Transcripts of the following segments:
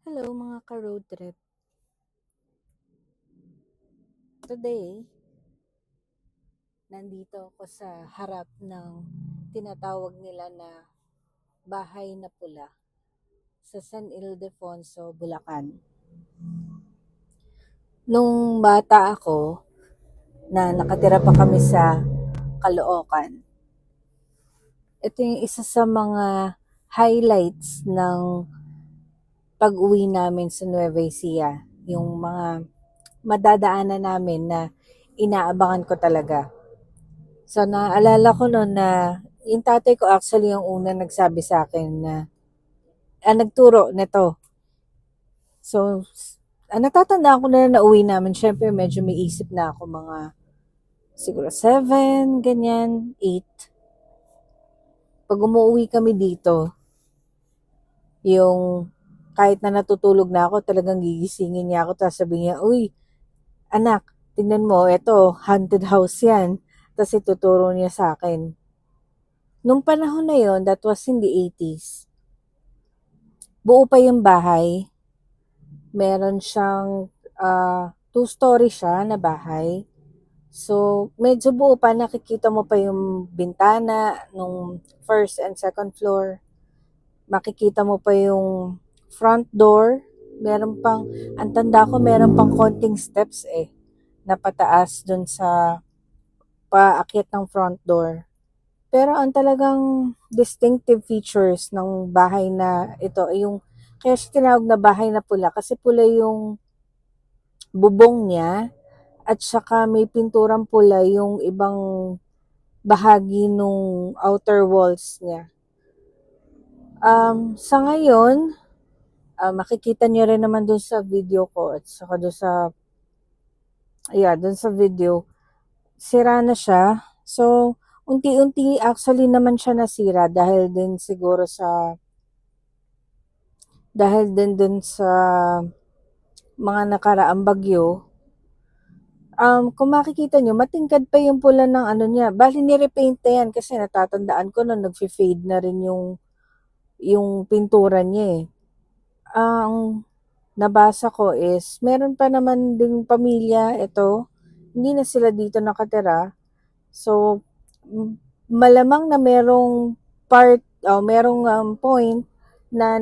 Hello mga ka-road trip. Today, nandito ako sa harap ng tinatawag nila na Bahay na Pula sa San Ildefonso, Bulacan. Nung bata ako, na nakatira pa kami sa Caloocan, ito yung isa sa mga highlights ng pag-uwi namin sa Nueva Ecija. Yung mga madadaanan namin na inaabangan ko talaga. So, naalala ko noon na yung tatay ko actually yung una nagsabi sa akin na nagturo nito. So, natatandaan ko na nauwi namin. Syempre, medyo may isip na ako mga siguro 7, ganyan, 8. Pag umuwi kami dito, yung kahit na natutulog na ako, talagang gigisingin niya ako. Tapos sabi niya, uy, anak, tingnan mo, eto, haunted house yan. Tapos ituturo niya sa akin. Nung panahon na yon, that was in the 80s, buo pa yung bahay. Meron siyang two-story siya na bahay. So, medyo buo pa. Nakikita mo pa yung bintana nung first and second floor. Makikita mo pa yung front door. Meron pang, ang tanda ko, meron pang konting steps na pataas dun sa paakyat ng front door. Pero ang talagang distinctive features ng bahay na ito ay yung, kaya siya tinawag na bahay na pula kasi pula yung bubong niya at saka may pinturang pula yung ibang bahagi nung outer walls niya. Sa ngayon, makikita niyo rin naman dun sa video ko at saka dun sa video, sira na siya. So, unti-unti actually naman siya nasira dahil din dun sa mga nakaraang bagyo. Kung makikita nyo, matingkad pa yung pula ng ano niya. Bali ni-repaint na yan kasi natatandaan ko nung nag-fade na rin yung pintura niya . Ang nabasa ko is, meron pa naman ding pamilya ito. Hindi na sila dito nakatira. So, malamang na merong point na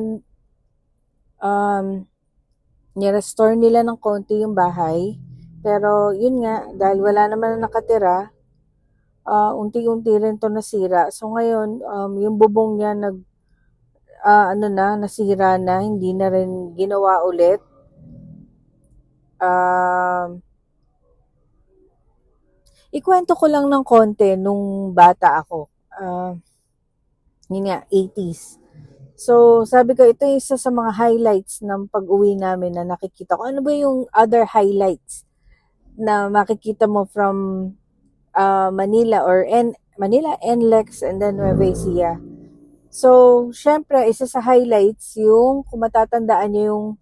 ni-restore nila ng konti yung bahay. Pero yun nga, dahil wala naman na nakatira, unti-unti rin to nasira. So ngayon, yung bubong niya nasira na, hindi na rin ginawa ulit. Ikwento ko lang ng konti nung bata ako. Yun nga, 80s. So, sabi ko, ito yung isa sa mga highlights ng pag-uwi namin na nakikita ko. Ano ba yung other highlights na makikita mo from Manila Manila, NLEX, and then Nueva Ecija? So, syempre, isa sa highlights yung, kung matatandaan nyo yung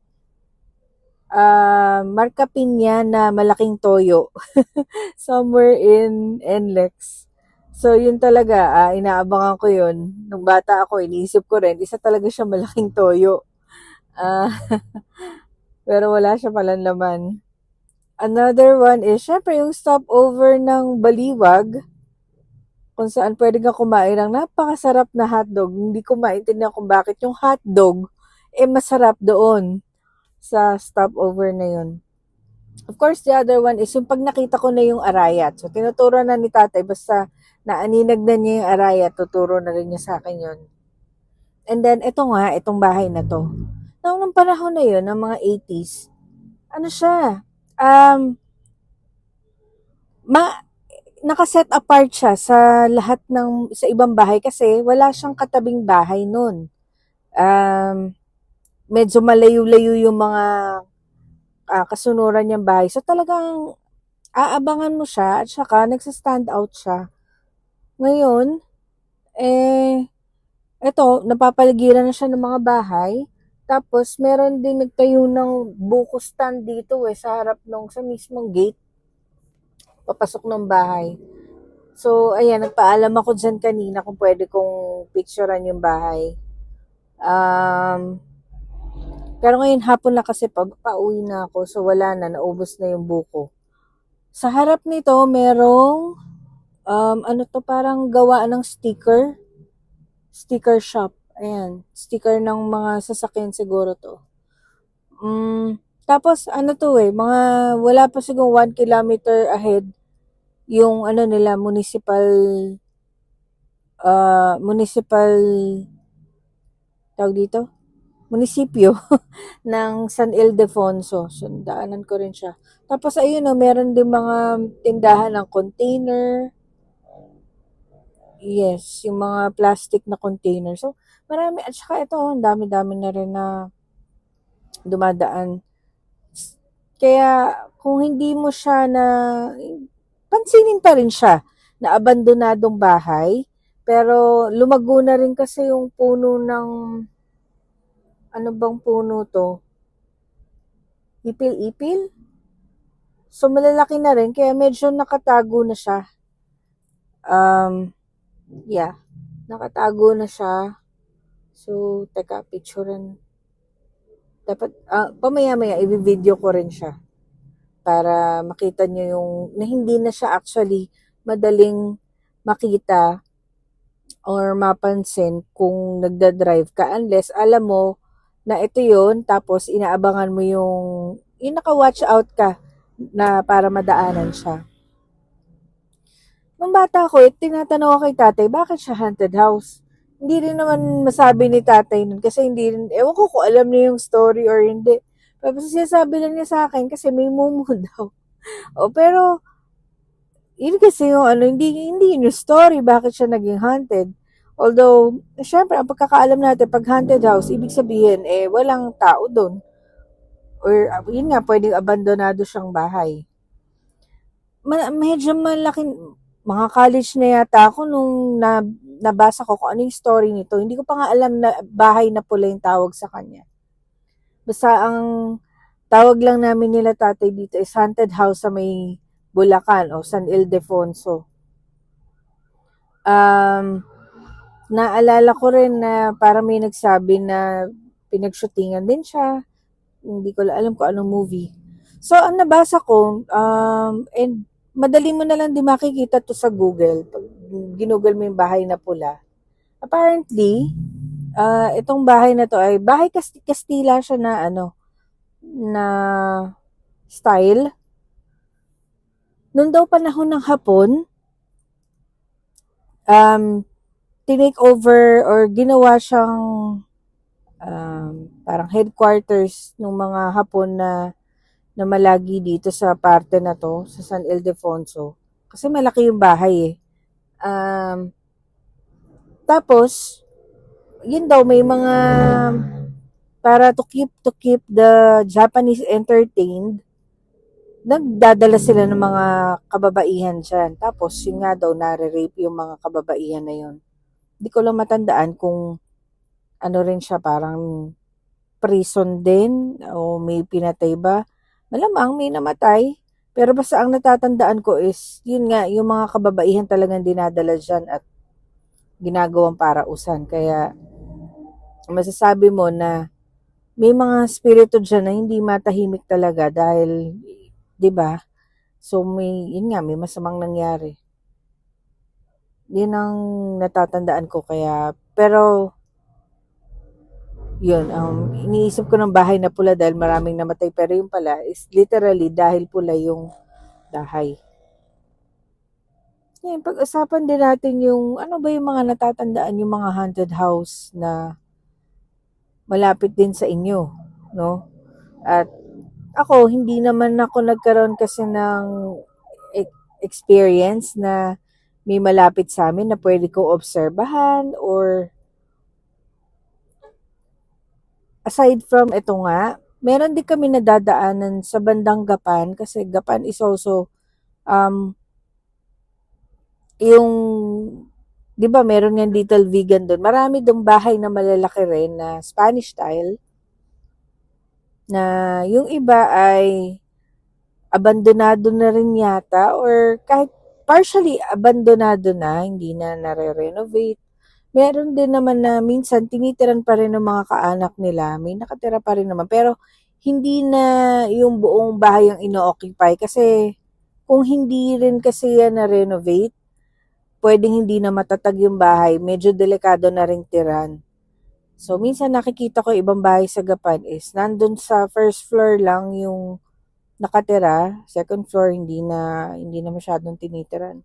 Marca Piña na malaking toyo somewhere in NLEX. So, yun talaga, inaabangan ko yun. Nung bata ako, iniisip ko rin, isa talaga siya malaking toyo. Pero wala siya palang laman. Another one is, syempre, yung stopover ng Baliwag, kung saan pwede kang kumain ng napakasarap na hotdog. Hindi ko maintindihan kung bakit yung hotdog masarap doon sa stopover na yun. Of course, the other one is yung pag nakita ko na yung Arayat. So, tinuturo na ni tatay, basta naaninag na niya yung Arayat, tuturo na rin niya sa akin yun. And then, itong bahay na to. Nung panahon na yun, ng mga 80s, ano siya, nakaset apart siya sa lahat sa ibang bahay kasi wala siyang katabing bahay nun. Medyo malayo-layo yung mga kasunuran niyang bahay. So talagang aabangan mo siya at saka nagsa-stand out siya. Ngayon, napapaligiran na siya ng mga bahay. Tapos, meron din nagtayo ng buko stand dito sa harap sa mismong gate. Papasok ng bahay. So, ayan, nagpaalam ako dyan kanina kung pwede kong picturean yung bahay. Pero ngayon hapon na kasi pauwi na ako, so wala na, naubos na yung buko. Sa harap nito, merong, ano to, parang gawa ng sticker shop. Ayan, sticker ng mga sasakyan siguro to. Tapos ano to mga wala pa siguro 1 kilometer ahead yung ano nila municipal tawag dito munisipyo ng San Ildefonso. So, daanan ko rin siya. Tapos ayun meron din mga tindahan ng container. Yes, yung mga plastic na container. So, marami. At saka ito, ang dami-dami na rin na dumadaan. Kaya, kung hindi mo siya pansinin pa rin siya na abandonadong bahay. Pero, lumago na rin kasi yung puno ng, ano bang puno to? Ipil-ipil? So, malalaki na rin. Kaya, medyo nakatago na siya. Yeah. Nakatago na siya. So, teka, picturean. Dapat, pamaya-maya, i-video ko rin siya. Para makita nyo yung, na hindi na siya actually madaling makita or mapansin kung nagda-drive ka unless alam mo na ito yun, tapos inaabangan mo yung naka-watch out ka na para madaanan siya. Nung bata ko, tinatanong ako kay tatay, bakit siya haunted house? Hindi rin naman masabi ni tatay nun kasi hindi rin, ewan ko kung alam niya yung story or hindi. Tapos sinasabi lang niya sa akin kasi may mumu daw. Pero, yun kasi yung hindi yun yung story, bakit siya naging haunted. Although, syempre, ang pagkakaalam natin, pag haunted house, ibig sabihin, walang tao doon. Or, yun nga, pwedeng abandonado siyang bahay. Medyo malaking, mga college na yata ako nung nabasa ko kung ano yung story nito. Hindi ko pa nga alam na bahay na pula yung tawag sa kanya. Basta ang tawag lang namin nila tatay dito is haunted house sa may Bulacan o San Ildefonso. Naalala ko rin na parang may nagsabi na pinagshootingan din siya. Hindi ko alam kung anong movie. So, ang nabasa ko, and madali mo na lang din makikita to sa Google. Pag ginugol mo yung bahay na pula. Apparently, itong bahay na to ay bahay Kastila siya na na style. Noon daw panahon ng Hapon, tinake over or ginawa siyang parang headquarters ng mga Hapon na malagi dito sa parte na to, sa San Ildefonso. Kasi malaki yung bahay tapos, yun daw may mga para to keep the Japanese entertained, nagdadala sila ng mga kababaihan dyan. Tapos, yun nga daw, nare-rape yung mga kababaihan na yun. Hindi ko lang matandaan kung ano rin siya, parang prison din o may pinatay ba. Malamang may namatay. Pero basta ang natatandaan ko is, yun nga, yung mga kababaihan talagang dinadala dyan at ginagawang parausan. Kaya, masasabi mo na may mga spirito dyan na hindi matahimik talaga dahil, 'di ba? So yun nga, may masamang nangyari. Yun ang natatandaan ko pero yun, iniisip ko ng bahay na pula dahil maraming namatay pero yung pala is literally dahil pula yung bahay. Ngayon, pag-usapan din natin yung ano ba yung mga natatandaan yung mga haunted house na malapit din sa inyo, no? At ako, hindi naman ako nagkaroon kasi ng experience na may malapit sa amin na pwede ko obserbahan or aside from ito nga, meron din kami nadadaanan sa bandang Gapan kasi Gapan is also yung 'di ba meron nga Little Vegan doon. Marami dong bahay na malalaki rin na Spanish style na yung iba ay abandonado na rin yata or kahit partially abandonado na, hindi na nare-renovate. Meron din naman na minsan tinitiran pa rin ng mga kaanak nila, may nakatira pa rin naman. Pero hindi na yung buong bahay ang ino-occupy kasi kung hindi rin kasi yan na-renovate, pwedeng hindi na matatag yung bahay, medyo delikado na ring tiran. So, minsan nakikita ko ibang bahay sa Gapan is nandun sa first floor lang yung nakatira, second floor hindi na masyadong tinitiran.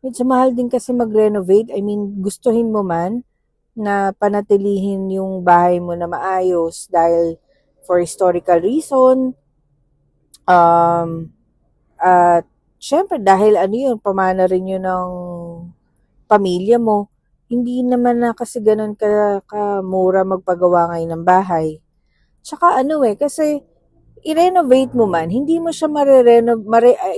Medyo mahal din kasi mag-renovate. I mean, gustuhin mo man na panatilihin yung bahay mo na maayos dahil for historical reason, at syempre dahil ano yun, pamana rin yun ng pamilya mo. Hindi naman na kasi ganun kamura magpagawa ngayon ng bahay. Tsaka ano kasi i-renovate mo man, hindi mo siya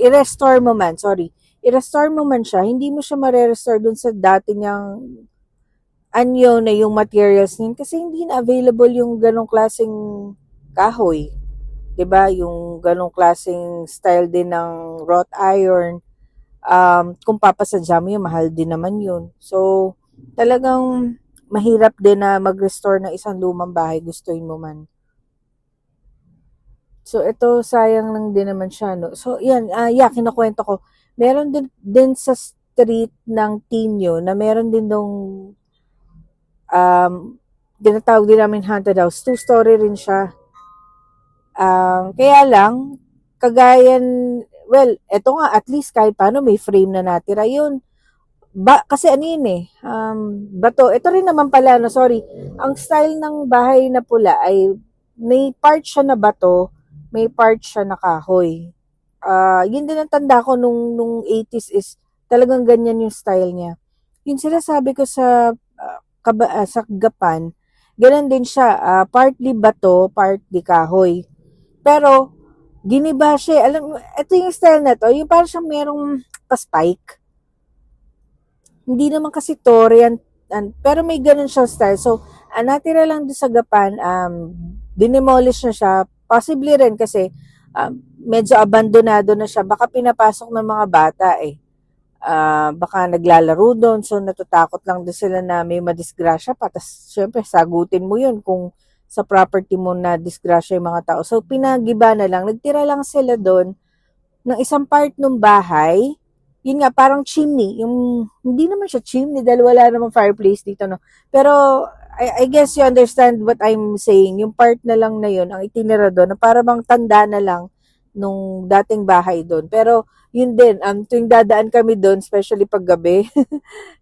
i-restore mo man, sorry. I-restore mo man siya, hindi mo siya mare-restore dun sa dati niyang anyo na yung materials niyan kasi hindi na available yung ganong klaseng kahoy. 'Di ba? Yung ganong klaseng style din ng wrought iron. Kung papasadya mo yun, mahal din naman yun. So, talagang mahirap din na mag-restore ng isang lumang bahay, gustuin mo man. So, ito, sayang lang din naman siya, no? So, yan, kinukwento ko. Meron din sa street ng Tinyo na meron din nung tinatawag din namin haunted house. 2-story rin siya. Kaya lang, eto nga, at least kahit paano may frame na natira yun. Kasi ano yun bato. Ito rin naman pala, no, sorry. Ang style ng bahay na pula ay may part siya na bato, may part siya na kahoy. Yun din ang tanda ko nung 80s is talagang ganyan yung style niya. Yung sinasabi ko sa Gapan, ganun din siya, partly bato, partly kahoy. Pero, giniba siya. Alam mo, ito yung style na to, yung parang siyang merong pa-spike. Hindi naman kasi Torian, pero may ganun siyang style. So, natira lang doon sa Gapan, dinemolish na siya. Possibly rin kasi, medyo abandonado na siya. Baka pinapasok ng mga bata baka naglalaro doon, so natatakot lang din sila na may madisgrasya pa. Tapos, syempre, sagutin mo yun kung sa property mo na disgrasya yung mga tao. So, pinagiba na lang. Nagtira lang sila doon ng isang part ng bahay. Yun nga, parang chimney. Hindi naman siya chimney dahil wala namang fireplace dito, no? Pero, I guess you understand what I'm saying. Yung part na lang na yun, ang itinira doon, na para bang tanda na lang nung dating bahay doon. Pero, yun din, tuwing dadaan kami doon, especially pag gabi,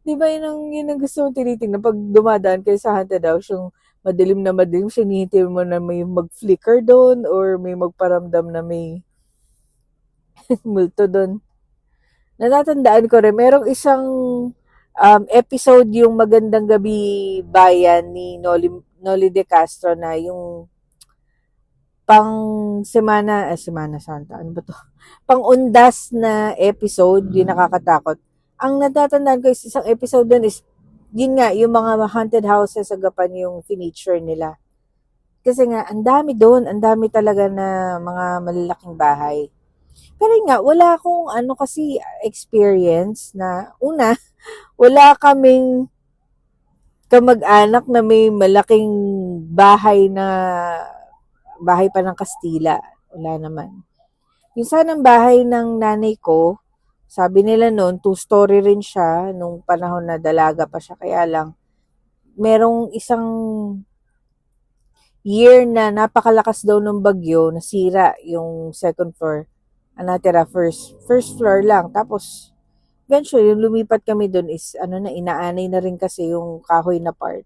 di ba yun ang gusto mong tinitingnan pag dumadaan kayo sa haunted house, yung madilim na madilim, sinihintay mo na may mag-flicker doon or may magparamdam na may multo doon. Natatandaan ko rin, merong isang episode yung Magandang Gabi Bayan ni Noli De Castro na yung Semana Santa, ano ba to? Pang-undas na episode, yung nakakatakot. Ang natatandaan ko is isang episode dun is, yun nga, yung mga haunted houses sa Gapan yung feature nila. Kasi nga, ang dami doon, ang dami talaga na mga malalaking bahay. Pero nga, wala akong kasi experience na, una, wala kaming kamag-anak na may malaking bahay pa ng Kastila. Wala naman. Yung sanang bahay ng nanay ko, sabi nila noon, 2-story rin siya nung panahon na dalaga pa siya. Kaya lang, merong isang year na napakalakas daw ng bagyo, nasira yung second floor. Ang natira, first floor lang. Tapos, eventually, yung lumipat kami doon is, inaanay na rin kasi yung kahoy na part.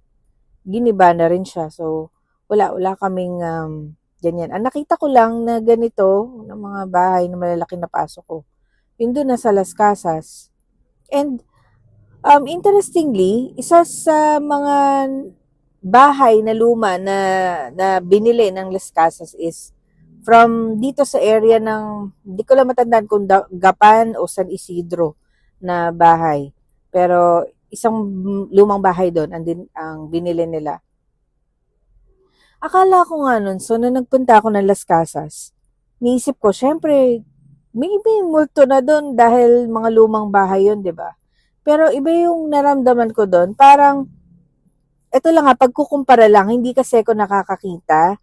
Giniba na rin siya. So, wala kaming ganyan. Ang nakita ko lang na ganito, ng mga bahay na malalaki na pasok ko, yun doon na sa Las Casas. And, interestingly, isa sa mga bahay na luma na binili ng Las Casas is from dito sa area ng, hindi ko lang matandaan kung Gapan o San Isidro na bahay. Pero, isang lumang bahay doon ang binili nila. Akala ko nga nun, so nung nagpunta ako ng Las Casas, niisip ko, syempre, may multo na doon dahil mga lumang bahay yun, di ba? Pero iba yung naramdaman ko doon, parang Ito lang pagkukumpara lang, hindi kasi ako nakakakita.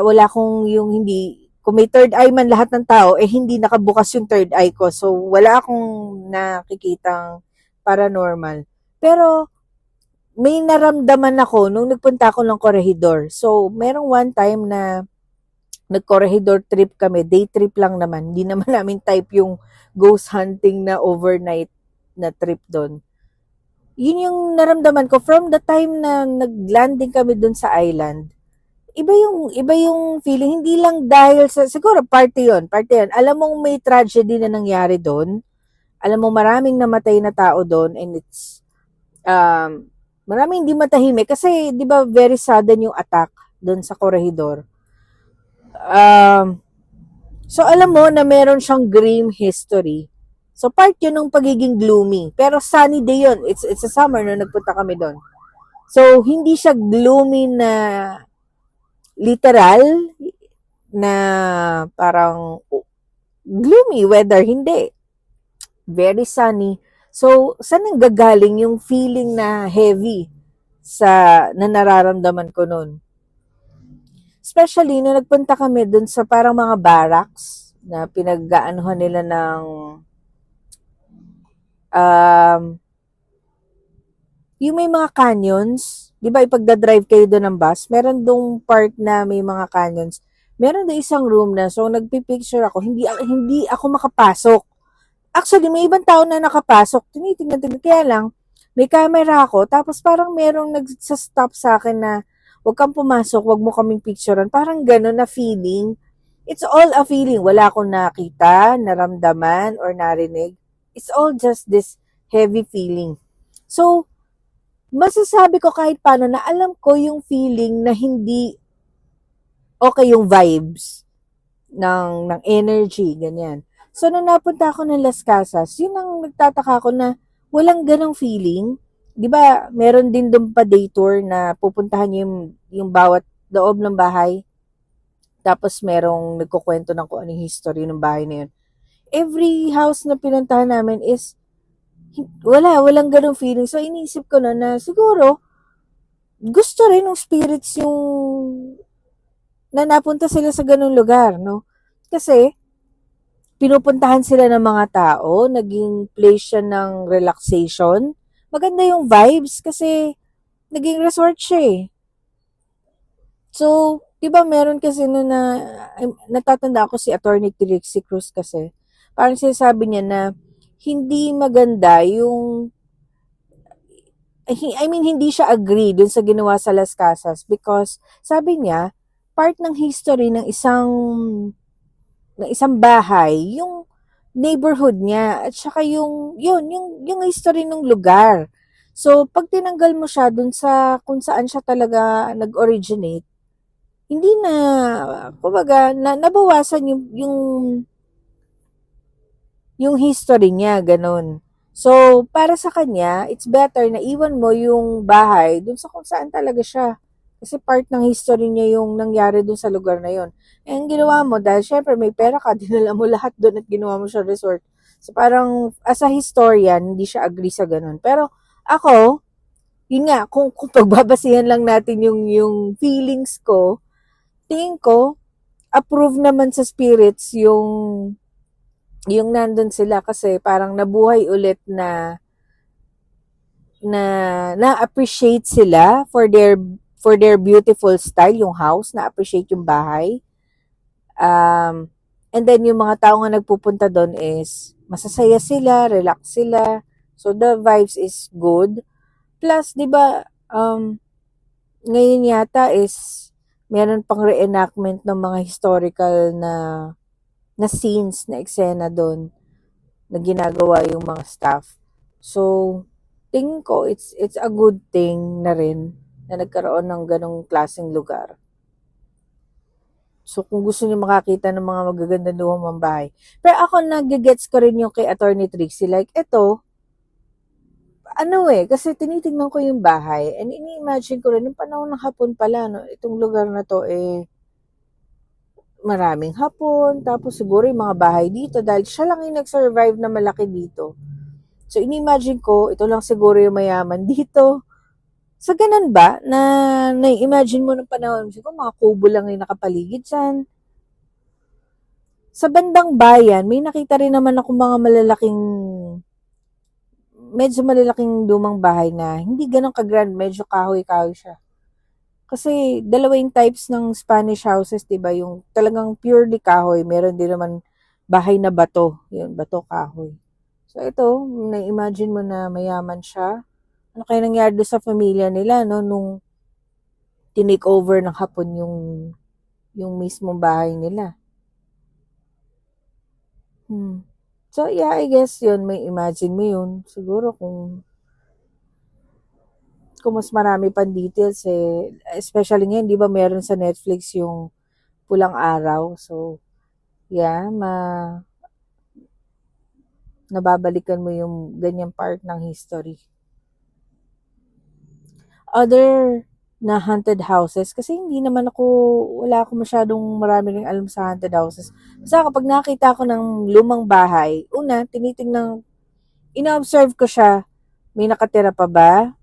Wala akong yung hindi, kung may third eye man lahat ng tao, hindi nakabukas yung third eye ko. So, wala akong nakikitang paranormal. Pero, may naramdaman ako nung nagpunta ako ng Corregidor. So, merong one time na nag-Corregidor trip kami. Day trip lang naman. Hindi naman namin type yung ghost hunting na overnight na trip doon. Yun yung naramdaman ko from the time na nag-landing kami doon sa island. Iba yung feeling, hindi lang dahil sa siguro party 'yon. Alam mong may tragedy na nangyari doon. Alam mo maraming namatay na tao doon, and it's maraming hindi matahimik kasi 'di ba very sudden yung attack doon sa Corregidor. So alam mo na meron siyang grim history. So part yun ng pagiging gloomy. Pero sunny day yun. It's a summer na nagpunta kami doon. So hindi siya gloomy na literal na parang gloomy weather. Hindi. Very sunny. So saan nang gagaling yung feeling na heavy na nararamdaman ko noon? Especially nung nagpunta kami doon sa parang mga barracks na pinag-aanuhan nila ng yung may mga canyons, di ba ipagdadrive kayo doon ng bus, meron dong part na may mga canyons, meron doon isang room na, so nagpipicture ako, hindi ako makapasok. Actually, may ibang tao na nakapasok, tinitingnan, kaya lang, may camera ako, tapos parang merong nagsa-stop sa akin na, huwag kang pumasok, huwag mo kaming picturean, parang gano'n na feeling. It's all a feeling, wala akong nakita, naramdaman, or narinig. It's all just this heavy feeling. So, masasabi ko kahit paano na alam ko yung feeling na hindi okay yung vibes ng energy, ganyan. So, nung napunta ako ng Las Casas, yun ang nagtataka ko na walang ganong feeling. Di ba, meron din doon pa day tour na pupuntahan yung bawat loob ng bahay. Tapos merong nagkukwento ng kung anong history ng bahay na yun. Every house na pinuntahan namin is walang ganong feeling. So, iniisip ko na siguro, gusto rin ng spirits yung na napunta sila sa ganong lugar, no? Kasi, pinupuntahan sila ng mga tao, naging place siya ng relaxation. Maganda yung vibes kasi naging resort siya eh. So, di ba meron kasi na natatanda ako si Attorney Trixie Cruz kasi, parang sinasabi niya na hindi maganda yung hindi siya agree dun sa ginawa sa Las Casas because sabi niya, part ng history ng isang bahay, yung neighborhood niya at saka yung history ng lugar. So, pag tinanggal mo siya dun sa kung saan siya talaga nag-originate, hindi na, kumbaga, nabawasan yung history niya, ganun. So, para sa kanya, it's better na iwan mo yung bahay dun sa kung saan talaga siya. Kasi part ng history niya yung nangyari dun sa lugar na yun. And ginawa mo, dahil syempre may pera ka, dinala mo lahat dun at ginawa mo siya resort. So, parang, as a historian, hindi siya agree sa ganun. Pero, ako, yun nga, kung pagbabasihan lang natin yung feelings ko, tingin ko, approve naman sa spirits yung nandun sila kasi parang nabuhay ulit na-appreciate sila for their beautiful style, yung house, na-appreciate yung bahay. And then yung mga tao nga nagpupunta doon is masasaya sila, relax sila. So the vibes is good. Plus, 'di ba, ngayon yata is meron pang reenactment ng mga historical na scenes, na eksena doon na ginagawa yung mga staff. So, tingin ko it's a good thing na rin na nagkaroon ng ganong klaseng lugar. So, kung gusto niyo makakita ng mga magagandang lumang bahay. Pero ako, nagigets ko rin yung kay Attorney Trixie. Like, ito, kasi tinitingnan ko yung bahay and ini-imagine ko rin, yung panahon ng hapon pala, no, itong lugar na to, maraming hapon, tapos siguro yung mga bahay dito, dahil siya lang yung nag-survive na malaki dito. So, ini-imagine ko, ito lang siguro yung mayaman dito. Sa ganun ba, na na-imagine mo ng panahon, siguro mga kubo lang yung nakapaligid dyan. Sa bandang bayan, may nakita rin naman ako mga medyo malalaking lumang bahay na hindi ganun ka-grand, medyo kahoy-kahoy siya. Kasi dalawa yung types ng Spanish houses, 'di ba? Yung talagang purely kahoy, meron din naman bahay na bato, yun, bato kahoy. So ito, na-imagine mo na mayaman siya. Ano kaya nangyari doon sa pamilya nila no nung tinake over ng Hapon yung mismong bahay nila. So yeah, I guess yun, may imagine mo yun. Siguro kung mas marami pang details especially ngayon, 'di ba meron sa Netflix yung Pulang Araw. So yeah, nababalikan mo yung ganyang part ng history. Other na haunted houses, kasi hindi naman wala ako masyadong marami ring alam sa haunted houses. Basta kapag nakita ko ng lumang bahay, una, ina-observe ko siya, may nakatira pa ba?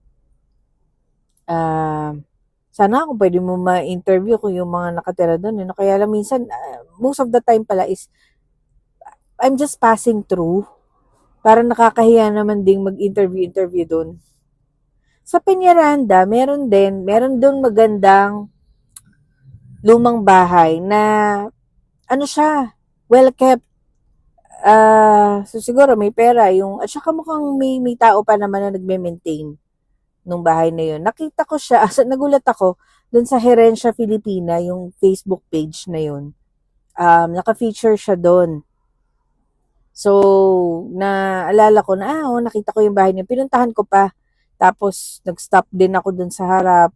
Sana kung pwede mo ma-interview kung yung mga nakatira doon. Kaya lang minsan, most of the time pala is, I'm just passing through. Parang nakakahiya naman ding mag-interview doon. Sa Peñaranda, meron doon magandang lumang bahay na, ano siya, well kept. So siguro may pera at saka mukhang may tao pa naman na nagme-maintain nung bahay na yun. Nakita ko siya, nagulat ako doon sa Herencia Filipina, yung Facebook page na yun. Naka-feature siya doon. So, naalala ko na, nakita ko yung bahay niya. Pinuntahan ko pa. Tapos, nag-stop din ako doon sa harap.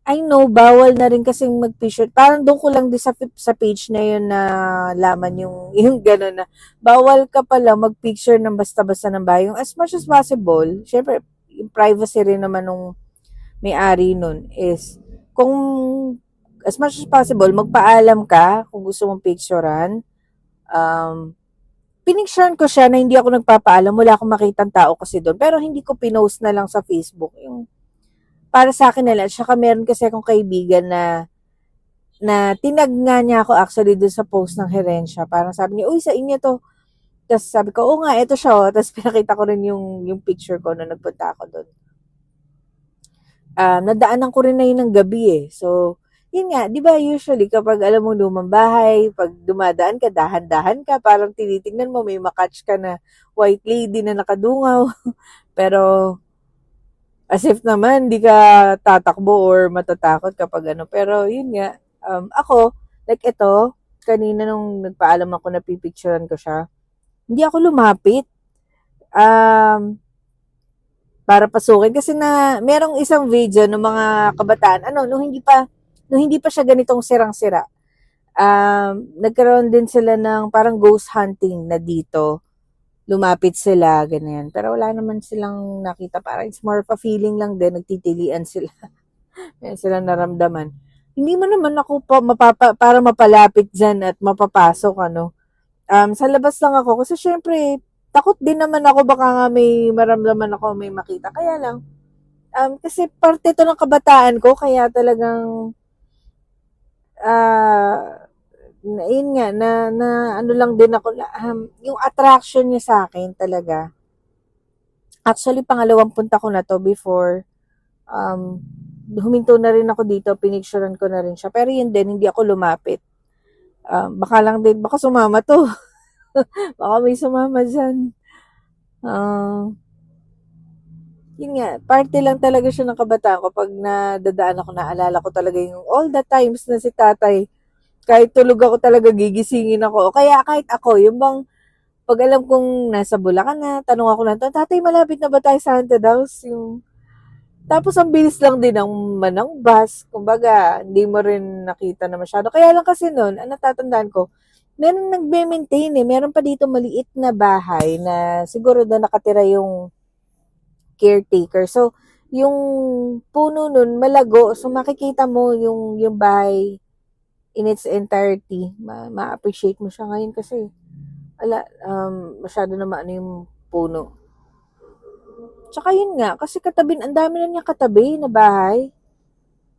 I know, bawal na rin kasing mag-picture. Parang doon ko lang din sa page na yun na laman yung gano'n na bawal ka pala mag-picture ng basta-basta ng bahay. Yung as much as possible, syempre, yung privacy rin naman nung may-ari nun is kung as much as possible, magpaalam ka kung gusto mong picturean. Pinicturean ko siya na hindi ako nagpapaalam. Wala akong makitang tao kasi doon. Pero hindi ko pinost na lang sa Facebook. Yung para sa akin nila. At saka meron kasi akong kaibigan na tinag nga niya ako actually doon sa post ng Herencia. Parang sabi niya, uy, sa inyo to. Tapos sabi ko, oo nga, ito siya. Tapos pinakita ko rin yung picture ko na nagpunta ako doon. Nadaanan ko rin na yun ng gabi So, yun nga, di ba usually kapag alam mo lumang bahay, pag dumadaan ka, dahan-dahan ka, parang tinitingnan mo, may makatch ka na white lady na nakadungaw. Pero, as if naman, di ka tatakbo or matatakot kapag ano. Pero, yun nga, ako, like ito, kanina nung nagpaalam ako na pipicturean ko siya, hindi ako lumapit. Para pasukin kasi merong isang video ng mga kabataan nung hindi pa siya ganitong sirang-sira. Nagkaroon din sila ng parang ghost hunting na dito. Lumapit sila, ganyan. Pero wala naman silang nakita. Parang it's more of a feeling lang din. Nagtitilian sila. Yan sila naramdaman. Hindi mo naman ako para mapalapit dyan at mapapasok, sa labas lang ako. Kasi syempre, takot din naman ako. Baka nga may maramdaman ako, may makita. Kaya lang, kasi parte to ng kabataan ko. Kaya talagang, yun nga, na ano lang din ako, yung attraction niya sa akin talaga. Actually, pangalawang punta ko na to before, huminto na rin ako dito, pinicturean ko na rin siya. Pero yun din, hindi ako lumapit. Baka sumama to. Baka may sumama dyan. Yun nga, parte lang talaga siya ng kabataan ko. Pag nadadaan ako, naalala ko talaga yung all the times na si tatay, kahit tulog ako talaga, gigisingin ako. O kaya kahit ako, yung bang, pag alam kong nasa Bulacan na, tanong ako lang, tatay, malapit na ba tayo sa haunted house? Tapos ang bilis lang din ng bus. Kumbaga, hindi mo rin nakita na masyado. Kaya lang kasi noon, ang natatandaan ko, meron nagme-maintain meron pa dito maliit na bahay na siguro doon nakatira yung caretaker. So, yung puno nun malago. So, makikita mo yung bahay in its entirety. Ma-appreciate mo siya ngayon kasi masyado na maano yung puno. Tsaka yun nga, kasi katabi, ang dami na niya katabi na bahay.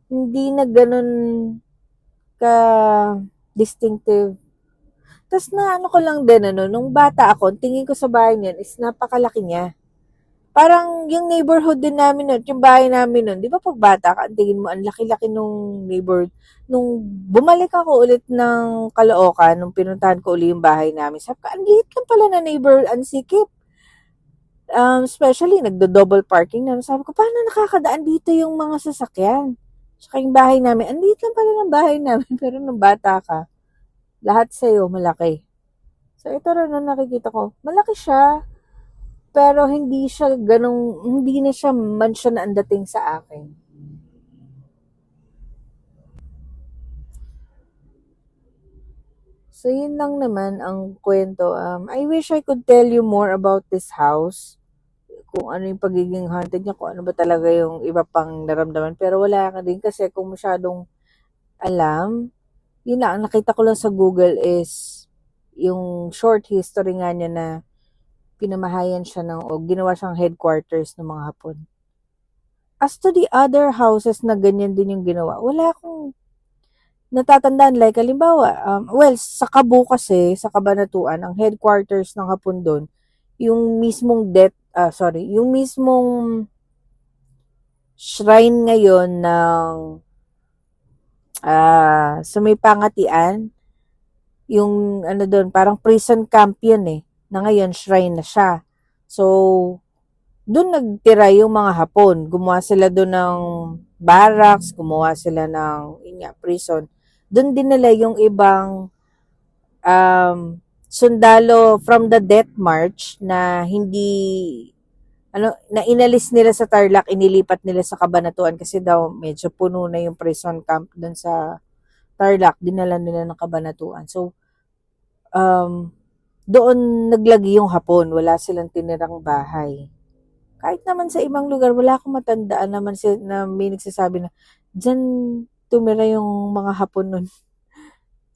Hindi na ganun ka distinctive. Tapos na ano ko lang din, ano, nung bata ako, tingin ko sa bahay niyan is napakalaki niya. Parang yung neighborhood din namin nun, yung bahay namin nun, di ba pag bata ka, ang tingin mo, ang laki-laki nung neighborhood. Nung bumalik ako ulit ng Caloocan, nung pinuntahan ko ulit yung bahay namin, sabi ko, ang liit lang pala na neighborhood, ang sikip. Especially, nagdo-double parking na. Sabi ko, paano nakakadaan dito yung mga sasakyan? Tsaka yung bahay namin, ang liit lang pala ng bahay namin, pero nung bata ka, lahat sa'yo malaki. So, ito rin nung nakikita ko, malaki siya, pero hindi siya ganong, hindi na siya mansyon na ang dating sa akin. So, yun lang naman ang kwento. I wish I could tell you more about this house. Kung ano yung pagiging haunted niya, kung ano ba talaga yung iba pang naramdaman. Pero wala ka din kasi kung masyadong alam, yun lang, ang nakita ko lang sa Google is yung short history nga niya na pinamahayan siya ng, o ginawa siyang headquarters ng mga Hapon. As to the other houses na ganyan din yung ginawa, wala akong natatandaan. Like, halimbawa, well, sa Cebu kasi, sa Cabanatuan, ang headquarters ng Hapon doon, yung mismong yung mismong shrine ngayon ng sa may Pangatian, yung ano doon, parang prison camp yun eh, na ngayon shrine na siya. So, doon nagtira yung mga Hapon. Gumawa sila doon ng barracks, gumawa sila ng prison. Doon din nila yung ibang um, sundalo from the Death March na hindi na inalis nila sa Tarlac, inilipat nila sa Cabanatuan kasi daw medyo puno na yung prison camp doon sa Tarlac, dinala nila ng Cabanatuan. So, doon naglagi yung Hapon, wala silang tinirang bahay. Kahit naman sa ibang lugar, wala akong matandaan naman na may nagsasabi na dyan tumira yung mga Hapon nun.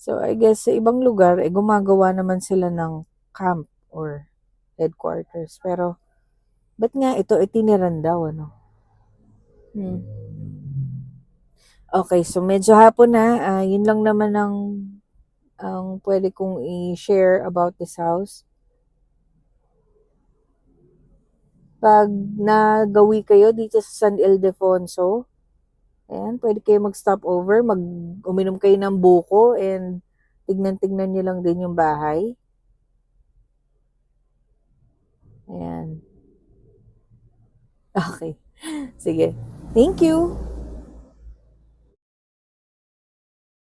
So, I guess sa ibang lugar, gumagawa naman sila ng camp or headquarters. Pero, ba't nga ito itiniran daw, ano? Hmm. Okay, so medyo hapon na. Yun lang naman ang pwede kong i-share about this house. Pag nagawi kayo dito sa San Ildefonso, ayan, pwede kayo mag-stop over, uminom kayo ng buko, and tignan-tignan nyo lang din yung bahay. Ayan. Okay. Sige. Thank you.